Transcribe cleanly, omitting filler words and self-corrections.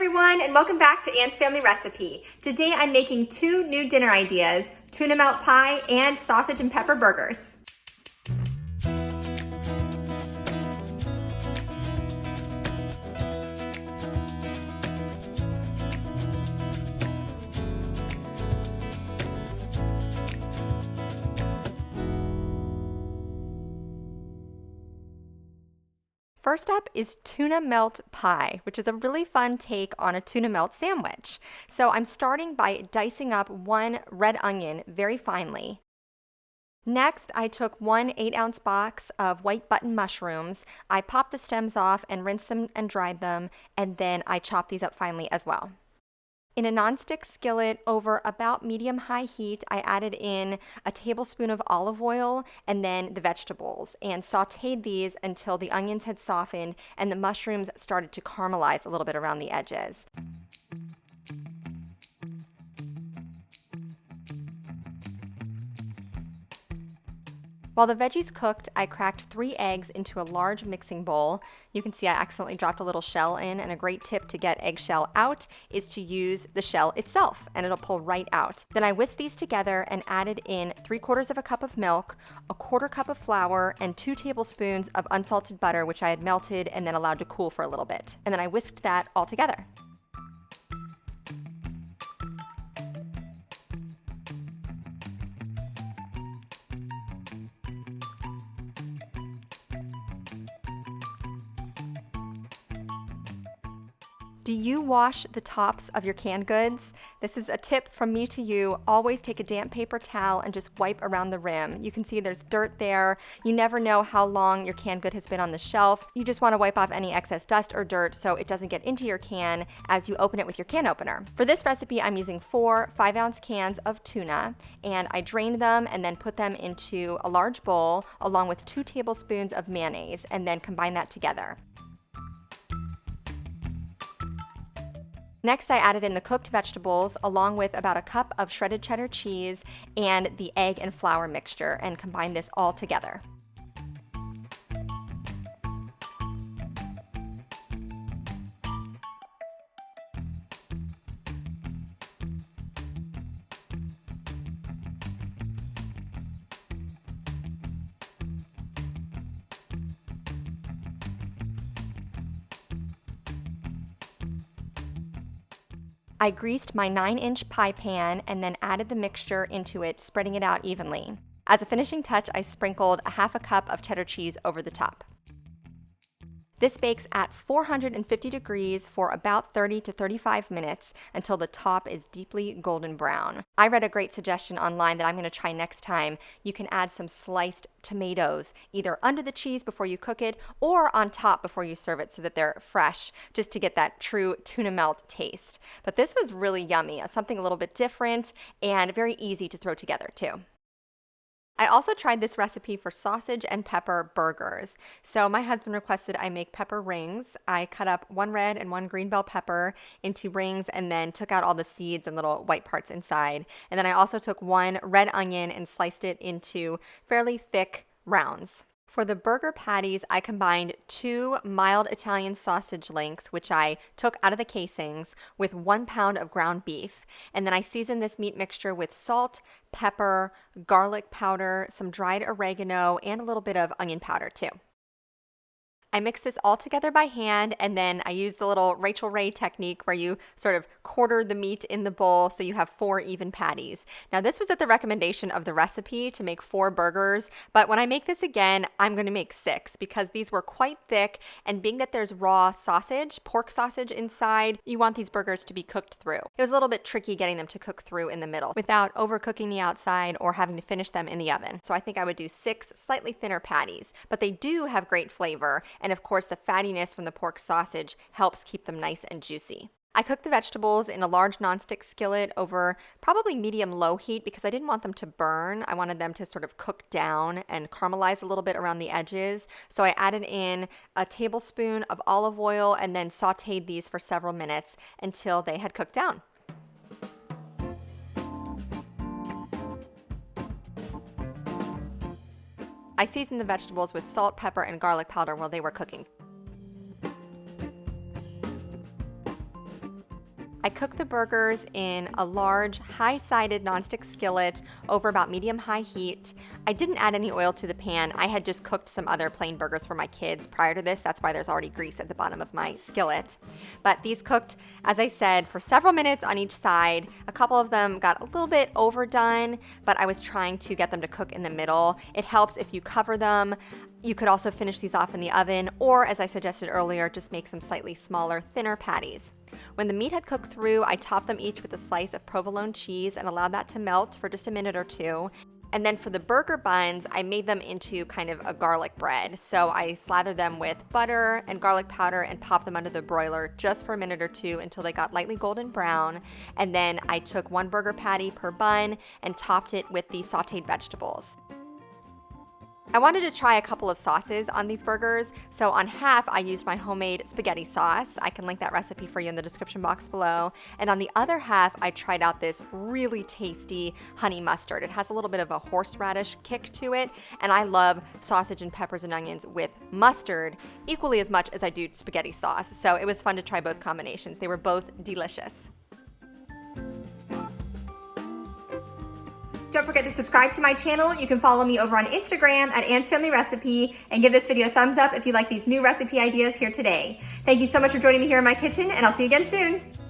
everyone, and welcome back to Anne's Family Recipe. Today I'm making two new dinner ideas, tuna melt pie and sausage and pepper burgers. First up is tuna melt pie, which is a really fun take on a tuna melt sandwich. So I'm starting by dicing up one red onion very finely. Next, I took one 8-ounce box of white button mushrooms. I popped the stems off and rinsed them and dried them, and then I chopped these up finely as well. In a nonstick skillet over about medium-high heat, I added in a tablespoon of olive oil and then the vegetables and sauteed these until the onions had softened and the mushrooms started to caramelize a little bit around the edges. While the veggies cooked, I cracked 3 eggs into a large mixing bowl. You can see I accidentally dropped a little shell in, and a great tip to get eggshell out is to use the shell itself, and it'll pull right out. Then I whisked these together and added in 3/4 of a cup of milk, a 1/4 cup of flour, and 2 tablespoons of unsalted butter, which I had melted and then allowed to cool for a little bit. And then I whisked that all together. Do you wash the tops of your canned goods? This is a tip from me to you. Always take a damp paper towel and just wipe around the rim. You can see there's dirt there. You never know how long your canned good has been on the shelf. You just want to wipe off any excess dust or dirt so it doesn't get into your can as you open it with your can opener. For this recipe, I'm using 4 5-ounce cans of tuna, and I drained them and then put them into a large bowl along with 2 tablespoons of mayonnaise and then combine that together. Next, I added in the cooked vegetables along with about a cup of shredded cheddar cheese and the egg and flour mixture and combined this all together. I greased my 9-inch pie pan and then added the mixture into it, spreading it out evenly. As a finishing touch, I sprinkled a 1/2 cup of cheddar cheese over the top. This bakes at 450 degrees for about 30 to 35 minutes until the top is deeply golden brown. I read a great suggestion online that I'm going to try next time. You can add some sliced tomatoes either under the cheese before you cook it or on top before you serve it so that they're fresh, just to get that true tuna melt taste. But this was really yummy, something a little bit different and very easy to throw together too. I also tried this recipe for sausage and pepper burgers. So my husband requested I make pepper rings. I cut up 1 red and 1 green bell pepper into rings and then took out all the seeds and little white parts inside. And then I also took 1 red onion and sliced it into fairly thick rounds. For the burger patties, I combined 2 mild Italian sausage links, which I took out of the casings, with 1 pound of ground beef. And then I seasoned this meat mixture with salt, pepper, garlic powder, some dried oregano, and a little bit of onion powder too. I mixed this all together by hand, and then I used the little Rachel Ray technique where you sort of quarter the meat in the bowl so you have 4 even patties. Now this was at the recommendation of the recipe to make 4 burgers, but when I make this again, I'm going to make 6 because these were quite thick, and being that there's raw sausage, pork sausage inside, you want these burgers to be cooked through. It was a little bit tricky getting them to cook through in the middle without overcooking the outside or having to finish them in the oven. So I think I would do 6 slightly thinner patties, but they do have great flavor. And of course, the fattiness from the pork sausage helps keep them nice and juicy. I cooked the vegetables in a large nonstick skillet over probably medium-low heat because I didn't want them to burn. I wanted them to sort of cook down and caramelize a little bit around the edges. So I added in a tablespoon of olive oil and then sauteed these for several minutes until they had cooked down. I seasoned the vegetables with salt, pepper, and garlic powder while they were cooking. I cooked the burgers in a large, high-sided nonstick skillet over about medium-high heat. I didn't add any oil to the pan. I had just cooked some other plain burgers for my kids prior to this. That's why there's already grease at the bottom of my skillet. But these cooked, as I said, for several minutes on each side. A couple of them got a little bit overdone, but I was trying to get them to cook in the middle. It helps if you cover them. You could also finish these off in the oven, or as I suggested earlier, just make some slightly smaller, thinner patties. When the meat had cooked through, I topped them each with a slice of provolone cheese and allowed that to melt for just a minute or two. And then for the burger buns, I made them into kind of a garlic bread. So I slathered them with butter and garlic powder and popped them under the broiler just for a minute or two until they got lightly golden brown. And then I took one burger patty per bun and topped it with the sauteed vegetables. I wanted to try a couple of sauces on these burgers, so on half I used my homemade spaghetti sauce. I can link that recipe for you in the description box below. And on the other half, I tried out this really tasty honey mustard. It has a little bit of a horseradish kick to it, and I love sausage and peppers and onions with mustard equally as much as I do spaghetti sauce. So it was fun to try both combinations. They were both delicious. Don't forget to subscribe to my channel. You can follow me over on Instagram at Anne's Family Recipe, and give this video a thumbs up if you like these new recipe ideas here today. Thank you so much for joining me here in my kitchen, and I'll see you again soon.